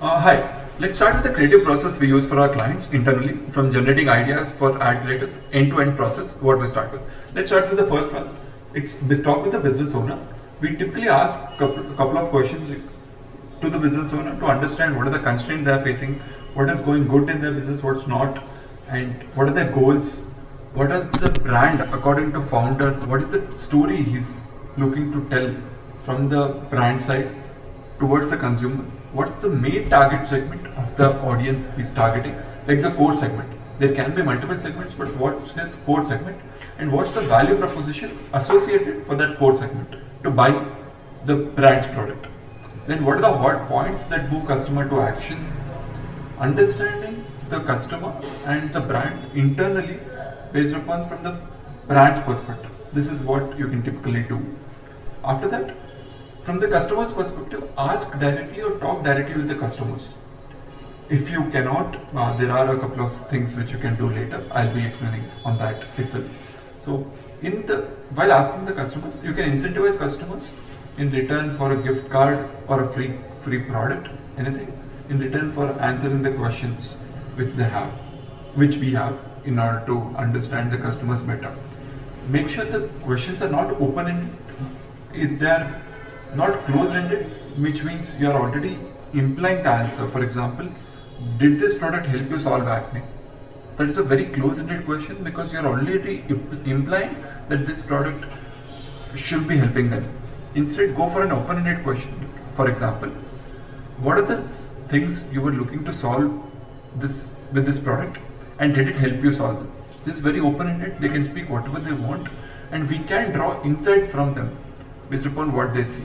Hi, let's start with the creative process we use for our clients internally, from generating ideas for ad creators, end-to-end process, what we start with. Let's start with the first one. It's talk with the business owner. We typically ask a couple of questions to the business owner to understand what are the constraints they are facing, what is going good in their business, what's not, and what are their goals, what is the brand according to founder, what is the story he's looking to tell from the brand side towards the consumer, what's the main target segment of the audience he's targeting, like the core segment. There can be multiple segments, but what's his core segment and what's the value proposition associated for that core segment to buy the brand's product. Then what are the hot points that move customer to action? Understanding the customer and the brand internally based upon from the brand's perspective. This is what you can typically do. After that, from the customer's perspective, ask directly or talk directly with the customers. If you cannot, there are a couple of things which you can do later. I'll be explaining on that itself. So, while asking the customers, you can incentivize customers in return for a gift card or a free product, anything, in return for answering the questions which we have in order to understand the customers better. Make sure the questions are not open-ended. If they are not closed-ended, which means you are already implying the answer. For example, did this product help you solve acne? That is a very closed-ended question because you are already implying that this product should be helping them. Instead, go for an open-ended question. For example, what are the things you were looking to solve with this product, and did it help you solve them? This is very open-ended. They can speak whatever they want, and we can draw insights from them based upon what they see.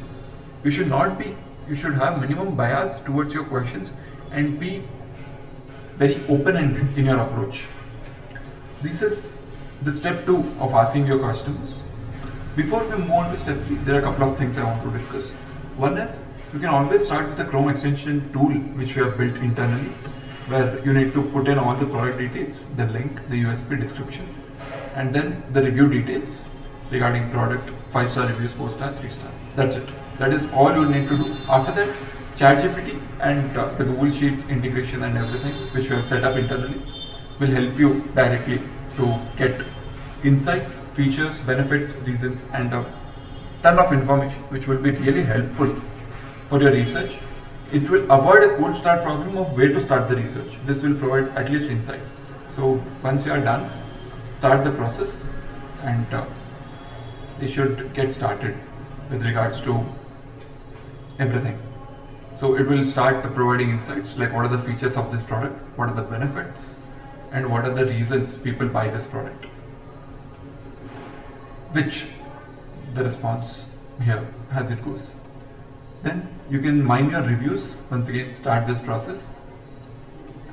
You should have minimum bias towards your questions and be very open-ended in your approach. This is the step 2 of asking your customers. Before we move on to step 3, there are a couple of things I want to discuss. One is, you can always start with the Chrome extension tool which we have built internally, where you need to put in all the product details, the link, the USP description, and then the review details regarding product, 5-star reviews, 4-star, 3-star. That's it. That is all you need to do. After that, ChatGPT and the Google Sheets integration and everything which we have set up internally will help you directly to get insights, features, benefits, reasons, and a ton of information which will be really helpful for your research. It will avoid a cold start problem of where to start the research. This will provide at least insights. So once you are done, start the process, and they should get started with regards to everything. So it will start providing insights like what are the features of this product, what are the benefits, and what are the reasons people buy this product. Which the response here as it goes. Then you can mine your reviews. Once again, start this process,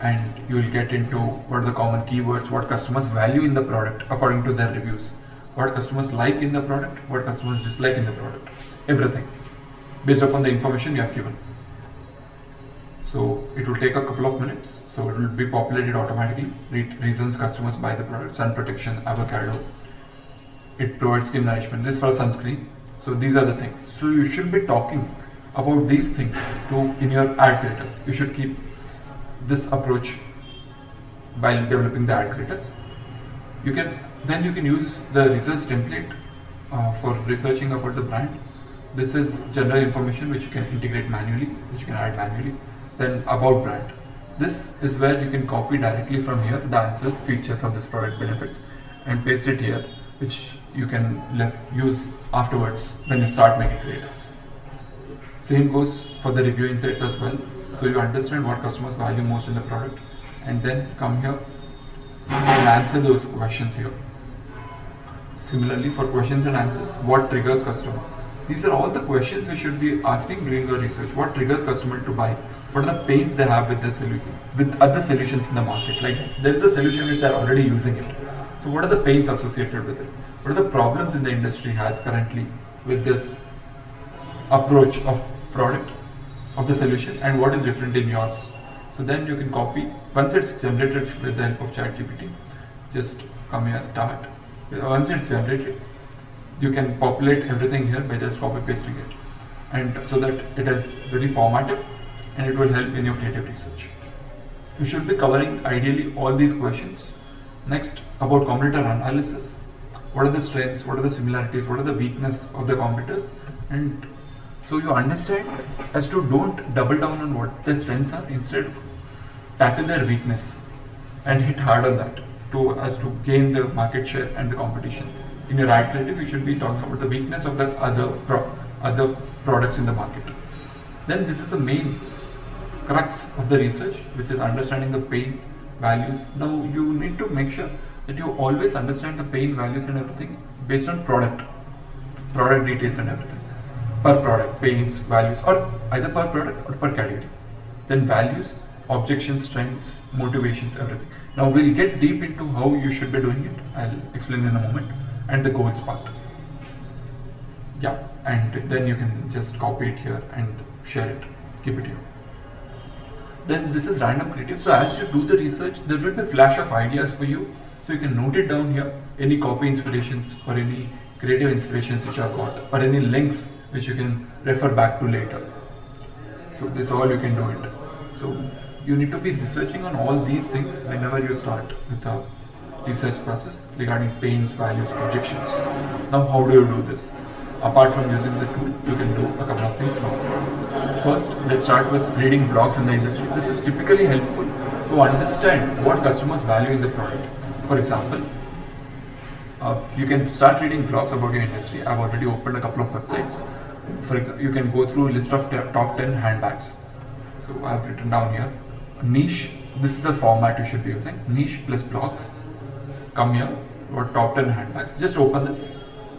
and you will get into what are the common keywords, what customers value in the product according to their reviews, what customers like in the product, what customers dislike in the product, everything based upon the information you have given. So it will take a couple of minutes. So it will be populated automatically. Reasons customers buy the product: sun protection, avocado. It provides skin nourishment. This is for sunscreen. So these are the things. So you should be talking about these things in your ad creators. You should keep this approach while developing the ad creators. You can use the research template for researching about the brand. This is general information which you can integrate manually, which you can add manually. Then about brand. This is where you can copy directly from here the answers, features of this product, benefits, and paste it here, which you can use afterwards when you start making creators. Same goes for the review insights as well. So you understand what customers value most in the product, and then come here and answer those questions here. Similarly, for questions and answers, what triggers customer? These are all the questions we should be asking during your research. What triggers customer to buy? What are the pains they have with the solution, with other solutions in the market? Like there is a solution which they are already using it. So what are the pains associated with it? What are the problems in the industry has currently with this approach of product, of the solution, and what is different in yours? So then you can copy. Once it's generated with the help of ChatGPT, just come here, start. Once it's generated, you can populate everything here by just copy pasting it, and so that it is very formatted and it will help in your creative research. You should be covering ideally all these questions. Next, about competitor analysis. What are the strengths, what are the similarities, what are the weaknesses of the competitors, and so you understand as to don't double down on what their strengths are, instead tackle their weakness and hit hard on that to gain the market share and the competition. In your ad creative, you should be talking about the weakness of the other products in the market. Then this is the main crux of the research, which is understanding the pain values. Now you need to make sure that you always understand the pain values and everything based on product details and everything. Per product, pains, values, or either per product or per category. Then values, objections, strengths, motivations, everything. Now we'll get deep into how you should be doing it. I'll explain in a moment. And the goals part. Yeah, and then you can just copy it here and share it. Keep it here. Then this is random creative. So as you do the research, there will be a flash of ideas for you. So you can note it down here. Any copy inspirations or any creative inspirations which are got, or any links which you can refer back to later. So this all you can do it. So you need to be researching on all these things whenever you start with the research process regarding pains, values, projections. Now how do you do this? Apart from using the tool, you can do a couple of things now. First, let's start with reading blogs in the industry. This is typically helpful to understand what customers value in the product. For example, you can start reading blogs about your industry. I've already opened a couple of websites. For example, you can go through a list of top 10 handbags. So I've written down here, niche, this is the format you should be using, niche plus blogs. Come here, or top 10 handbags. Just open this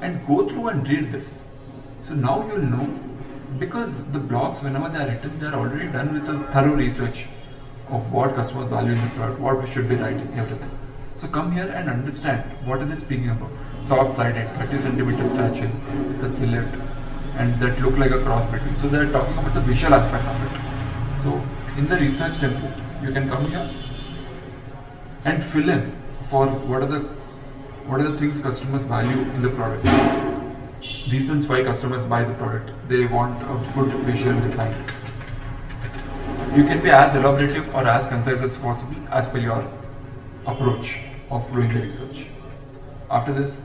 and go through and read this. So now you'll know, because the blogs, whenever they are written, they are already done with a thorough research of what customers value in the product, what we should be writing, everything. So come here and understand what are they speaking about. Soft sided, 30 centimeter stature, with a silhouette, and that look like a cross between. So they are talking about the visual aspect of it. So in the research template, you can come here and fill in for what are the things customers value in the product. Reasons why customers buy the product. They want a good visual design. You can be as elaborative or as concise as possible as per your approach of doing the research. After this,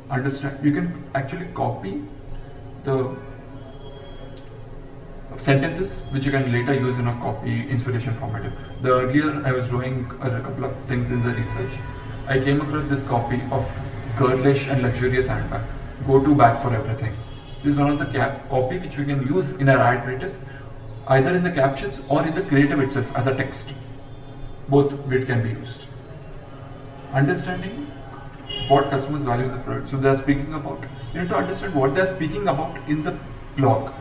understand, you can actually copy the sentences which you can later use in a copy inspiration format. The earlier I was doing a couple of things in the research, I came across this copy of girlish and luxurious handbag, go-to bag for everything. This is one of the copy which we can use in our ad creatives, either in the captions or in the creative itself as a text. Both it can be used. Understanding what customers value in the product. So they are speaking about, you need to understand what they are speaking about in the blog.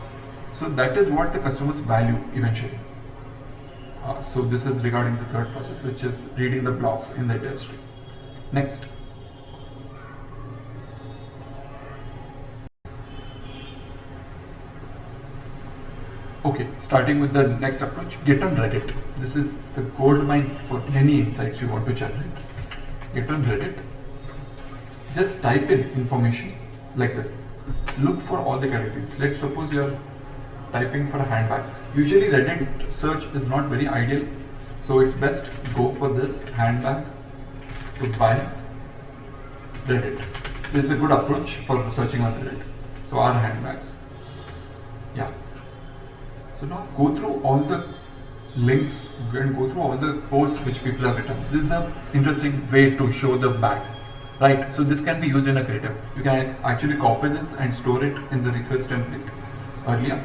So that is what the customers value eventually. So this is regarding the third process, which is reading the blogs in the industry. Next. Okay, starting with the next approach, get on Reddit. This is the gold mine for any insights you want to generate. Get on Reddit. Just type in information like this. Look for all the categories. Let's suppose you're typing for handbags. Usually Reddit search is not very ideal, so it's best go for this handbag to buy Reddit. This is a good approach for searching on Reddit. So our handbags. Yeah. So now go through all the links and go through all the posts which people have written. This is an interesting way to show the bag. Right, so this can be used in a creative. You can actually copy this and store it in the research template earlier,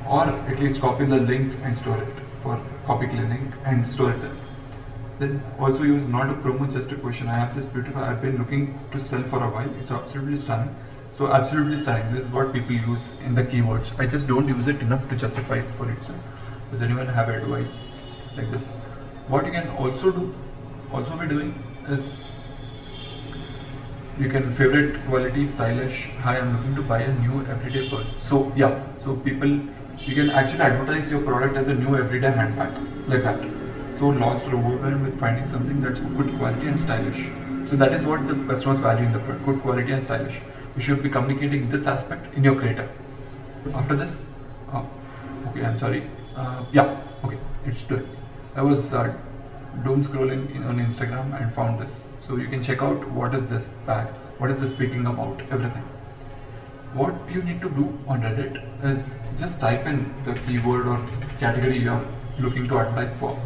or at least copy the link and store it for copy link and store it there. Then also use not a promo, just a question. I have this beautiful, I've been looking to sell for a while. It's absolutely stunning. So absolutely stunning. This is what people use in the keywords. I just don't use it enough to justify it for itself. Does anyone have advice like this? What you can also be doing is, you can favorite quality, stylish. Hi, I'm looking to buy a new everyday purse. So yeah, so people, you can actually advertise your product as a new everyday handbag like that. So lost or overwhelmed with finding something that's good quality and stylish. So that is what the customers value in the product, good quality and stylish. You should be communicating this aspect in your creative. After this, okay, I'm sorry. Yeah, okay, it's good. I was doom scrolling on Instagram and found this. So you can check out what is this bag, what is this speaking about, everything. What you need to do on Reddit is just type in the keyword or category you are looking to advertise for.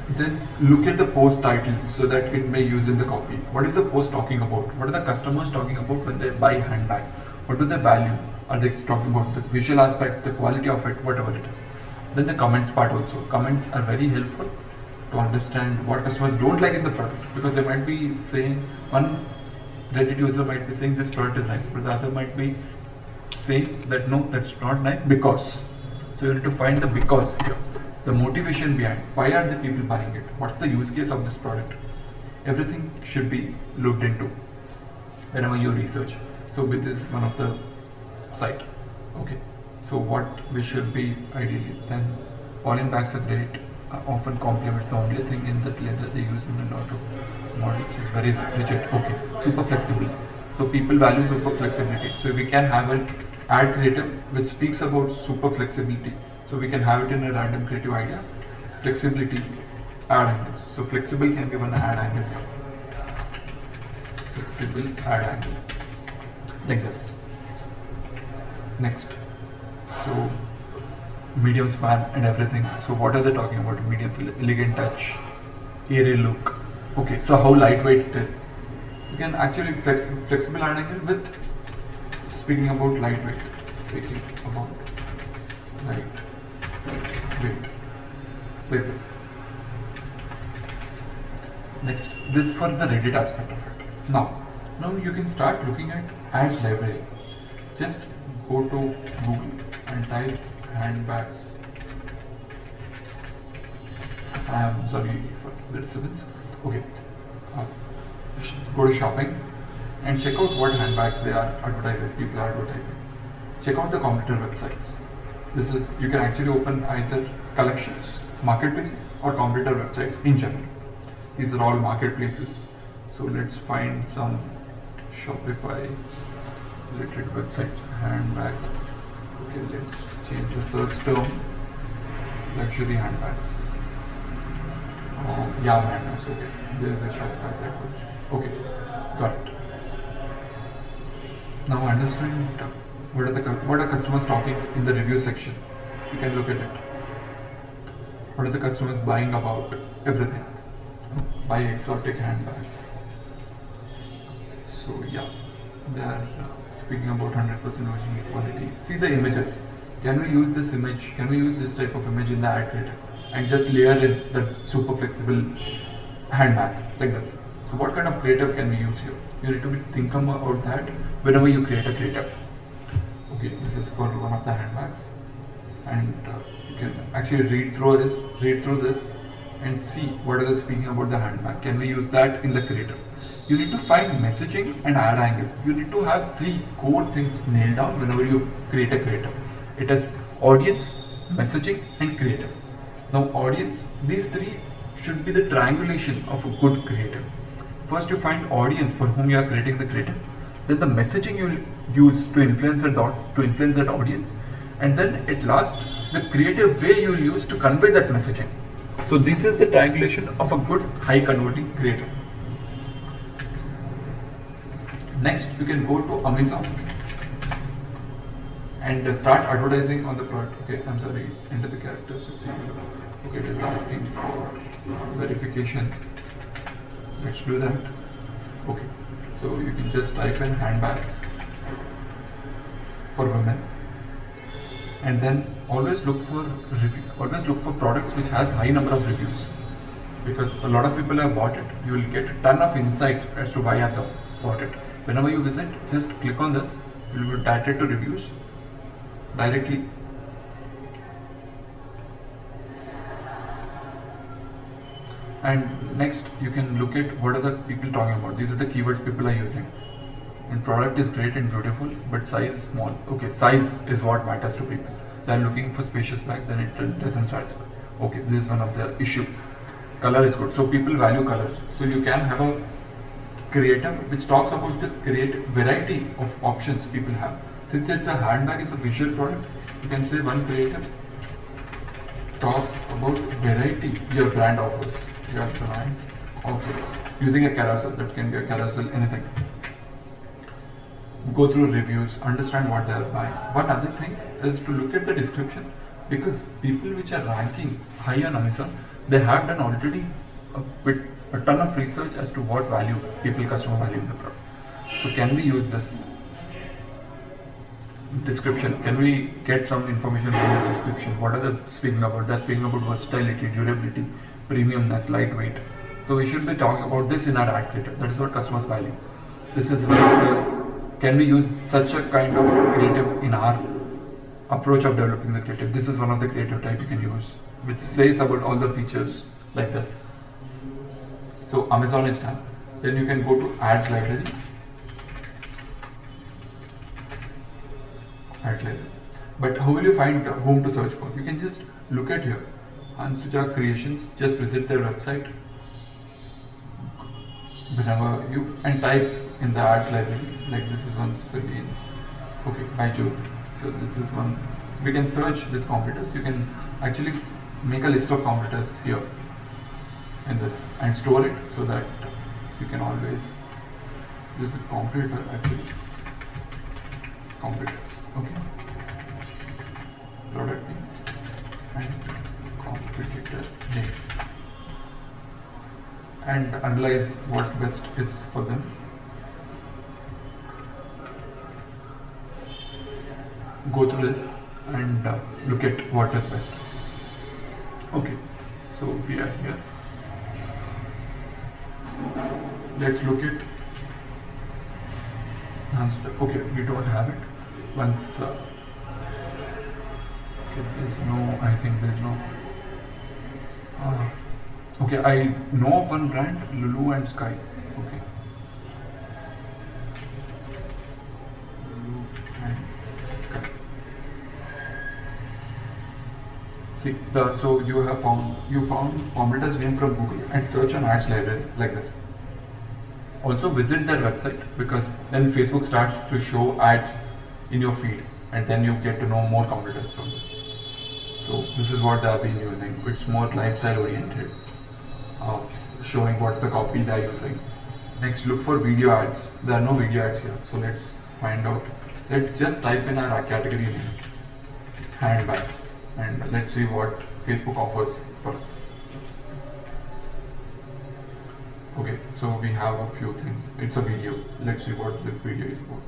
Then look at the post title so that it may use in the copy. What is the post talking about? What are the customers talking about when they buy handbag? What do they value? Are they talking about the visual aspects, the quality of it, whatever it is? Then the comments part also. Comments are very helpful to understand what customers don't like in the product, because they might be saying, one Reddit user might be saying this product is nice, but the other might be saying that no, that's not nice because. So you need to find the because here. The motivation behind, why are the people buying it? What's the use case of this product? Everything should be looked into whenever you research. So with this one of the site. Okay. So what we should be ideally, then Pauline bags are great, often complements. The only thing in that leather they use in a lot of models is very rigid. Okay. Super flexible. So people value super flexibility. So we can have an ad creative which speaks about super flexibility. So we can have it in a random creative ideas. Flexibility, ad angles. So flexible can be one ad angle here. Flexible ad angle. Like this. Next. So medium span and everything. So what are they talking about? Medium, elegant touch, airy look. Okay, so how lightweight it is. You can actually flexible ad angle with speaking about lightweight. Speaking about lightweight. Like this. Next, this for the Reddit aspect of it. Now you can start looking at ads library. Just go to Google and type handbags. I'm sorry for the disturbance. Okay. Go to shopping and check out what handbags they are advertising. People are advertising. Check out the competitor websites. This is, you can actually open either collections, marketplaces, or competitor websites in general. These are all marketplaces. So let's find some Shopify related websites. Handbag. Okay, let's change the search term. Luxury handbags. Yeah, handbags. Okay, there's a Shopify site for this. Okay, got it. Now understand what are customers talking in the review section. You can look at it. What are the customers buying about? Everything. Buy exotic handbags. So yeah, they are speaking about 100% original quality. See the images. Can we use this image? Can we use this type of image in the ad creative and just layer in the super flexible handbag like this? So what kind of creative can we use here? You need to be thinking about that whenever you create a creative. Okay, this is for one of the handbags, and you can actually read through this and see what are they speaking about the handbag. Can we use that in the creative? You need to find messaging and ad angle. You need to have 3 core things nailed down whenever you create a creative. It is audience, messaging, and creative. Now audience, these 3 should be the triangulation of a good creative. First you find audience for whom you are creating the creative. Then the messaging you will use to influence that audience, and then at last the creative way you will use to convey that messaging. So this is the triangulation of a good high converting creative. Next, you can go to Amazon and start advertising on the product. Okay, I'm sorry, enter the characters to see. Okay, it is asking for verification. Let's do that. Okay, so you can just type in handbags for women, and then always look for products which has high number of reviews, because a lot of people have bought it. You will get a ton of insights as to why I have bought it. Whenever you visit, just click on this. You will be directed to reviews directly. And next, you can look at what are the people talking about. These are the keywords people are using. And product is great and beautiful, but size is small. Okay, size is what matters to people. They are looking for spacious bag, then it doesn't satisfy. Okay, this is one of the issue. Color is good. So people value colors. So you can have a creator which talks about the variety of options people have. Since it's a handbag, is a visual product, You can say one creative talks about variety your brand offers. Your brand offers using a carousel. That can be a carousel, anything. Go through reviews, understand what they are buying. One other thing is to look at the description, because people which are ranking high on Amazon, they have done already a ton of research as to what value customer value in the product. So can we use this description? Can we get some information from the description? What are they speaking about? They're speaking about versatility, durability, premiumness, lightweight. So we should be talking about this in our ad creative. That is what customers value. This is can we use such a kind of creative in our approach of developing the creative? This is one of the creative type you can use, which says about all the features like this. So Amazon is done. Then you can go to ads library. But how will you find whom to search for? You can just look at here. Ansuja Creations, just visit their website. Whenever you and type in the ads library, like this is one again. Okay, by Jyoti. So this is one. We can search these competitors. You can actually make a list of competitors here in this and store it so that you can always. This is a competitor actually. Competitors. Okay. Product name and competitor name. And analyze what best is for them. Go through this and look at what is best. Okay, so we are here. Let's look at. Okay, we don't have it. Once. Okay, there's no. I think there's no. Okay, I know of one brand, Lulu and Sky. Okay. Lulu and Sky. See, so you found competitor's name from Google and search on ads library like this. Also visit their website, because then Facebook starts to show ads in your feed and then you get to know more competitors from them. So this is what they have been using. It's more lifestyle oriented. Showing what's the copy they're using. Next, look for video ads. There are no video ads here, so let's find out. Let's just type in our category name, handbags, and let's see what Facebook offers for us. Okay, so we have a few things. It's a video. Let's see what the video is about.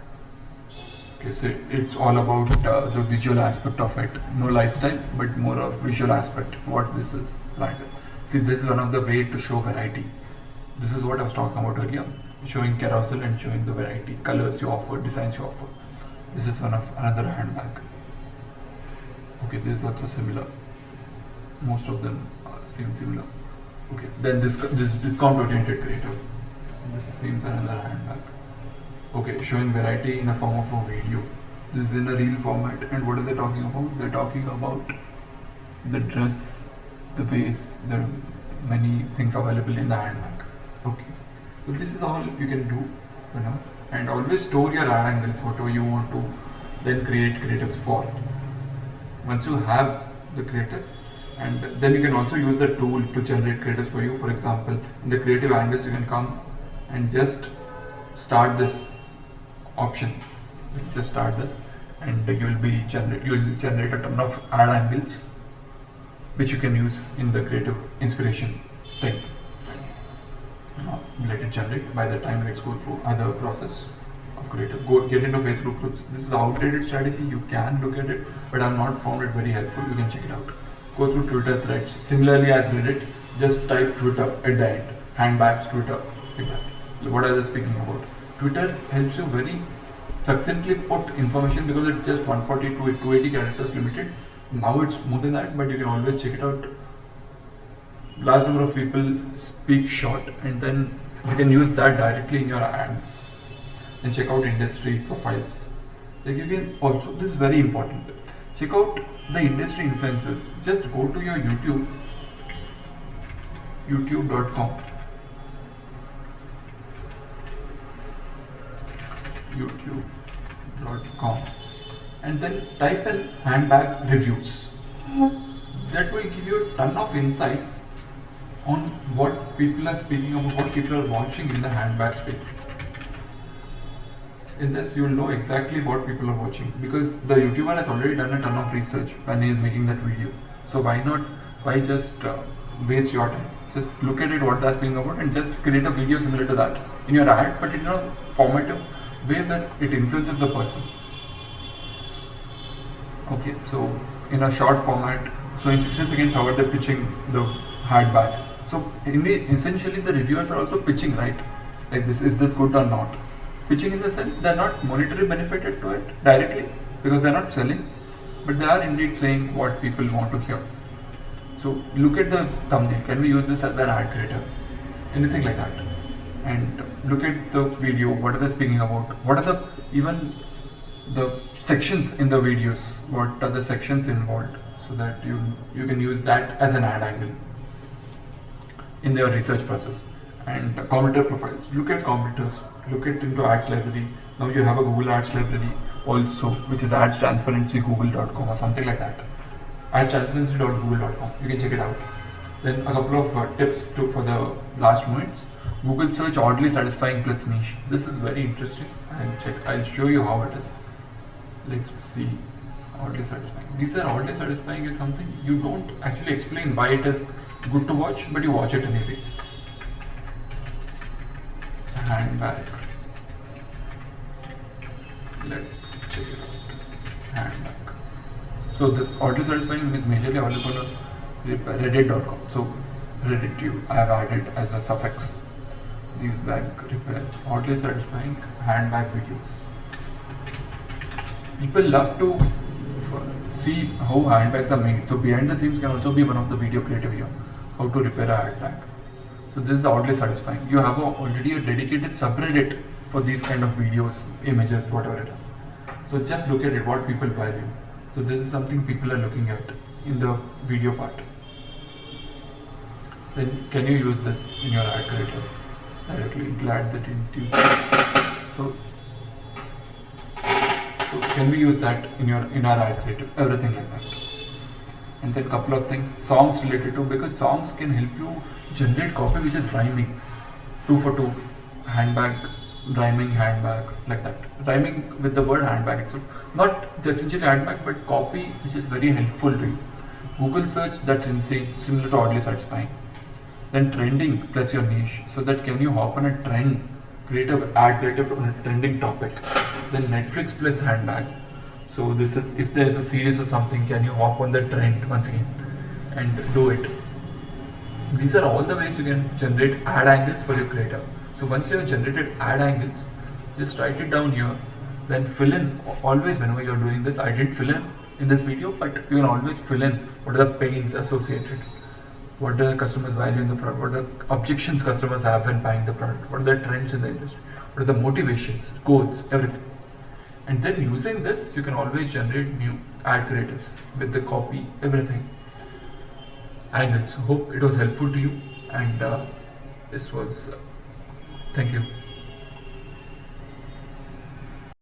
Okay, so it's all about the visual aspect of it. No lifestyle, but more of visual aspect. What this is branded. See, this is one of the way to show variety. This is what I was talking about earlier, showing carousel and showing the variety, colors you offer, designs you offer. This is one of another handbag. Okay, this is also similar. Most of them seem similar. Okay, then this discount oriented creative. This seems another handbag. Okay, showing variety in a form of a video. This is in a reel format. And what are they talking about? They're talking about the dress, the vase. There are many things available in the handbag. Okay, so this is all you can do, and always store your ad angles, whatever you want to then create creatives for. Once you have the creative, and then you can also use the tool to generate creatives for you. For example, in the creative angles, you can come and just start this option. Just start this, and you will generate a ton of ad angles, which you can use in the creative inspiration thing. Let it generate. By the time, let's go through other process of creative. Get into Facebook groups. This is an outdated strategy. You can look at it, but I've not found it very helpful. You can check it out. Go through Twitter threads. Similarly as Reddit, just type Twitter at the end. Handbags Twitter. Like that. What are they speaking about? Twitter helps you very succinctly put information, because it's just 140 to 280 characters limited. Now it's more than that, but you can always check it out. Large number of people speak short, and then you can use that directly in your ads. Then check out industry profiles. Like you can also, this is very important, check out the industry influencers. Just go to your youtube.com, and then type in handbag reviews. That will give you a ton of insights on what people are speaking about, what people are watching in the handbag space. In this, you will know exactly what people are watching, because the YouTuber has already done a ton of research when he is making that video. So why just waste your time? Just look at it, what they're speaking about, and just create a video similar to that in your ad, but in a formative way where it influences the person. Okay, so in a short format, so in 60 seconds, how are they pitching the handbag? So essentially, the reviewers are also pitching, right? Like, is this good or not? Pitching in the sense they're not monetary benefited to it directly because they're not selling, but they are indeed saying what people want to hear. So look at the thumbnail. Can we use this as an ad creator? Anything like that. And look at the video. What are they speaking about? What are even the sections in the videos? What are the sections involved? So that you can use that as an ad angle in your research process. And commenter profiles. Look at commenters. Look at into ads library. Now you have a Google Ads library also, which is adstransparency.google.com or something like that. Adstransparency.google.com. You can check it out. Then a couple of tips for the last moments. Google search oddly satisfying plus niche. This is very interesting. I'll show you how it is. Let's see. Oddly satisfying. These are oddly satisfying is something you don't actually explain why it is good to watch, but you watch it anyway. Handbag. Let's check it out. Handbag. So this oddly satisfying is majorly available on reddit.com. So Reddit I have added as a suffix. These bag repairs. Oddly satisfying handbag videos. People love to see how handbags are made. So behind the scenes can also be one of the video creative here. How to repair a handbag. So this is oddly satisfying. You have already a dedicated subreddit for these kind of videos, images, whatever it is. So just look at it, what people value. So this is something people are looking at in the video part. Then can you use this in your ad creator? Directly, glad that you didn't use it. So can we use that in our ad creative? Everything like that. And then couple of things, songs related to, because songs can help you generate copy which is rhyming. 2 for 2, handbag, rhyming handbag, like that. Rhyming with the word handbag itself. Not essentially handbag, but copy which is very helpful to you. Google search, that's insane, similar to oddly satisfying. Then trending plus your niche. So that can you hop on a trend, ad creative on a trending topic. Then Netflix plus handbag. So this is, if there is a series or something, can you hop on the trend once again and do it. These are all the ways you can generate ad angles for your creator. So once you have generated ad angles, just write it down here, then fill in, always whenever you're doing this, I didn't fill in this video, but you can always fill in what are the pains associated, what do the customers value in the product, what are the objections customers have when buying the product, what are the trends in the industry, what are the motivations, goals, everything. And then using this, you can always generate new ad creatives with the copy, everything. Angles. Hope it was helpful to you. And this was, thank you.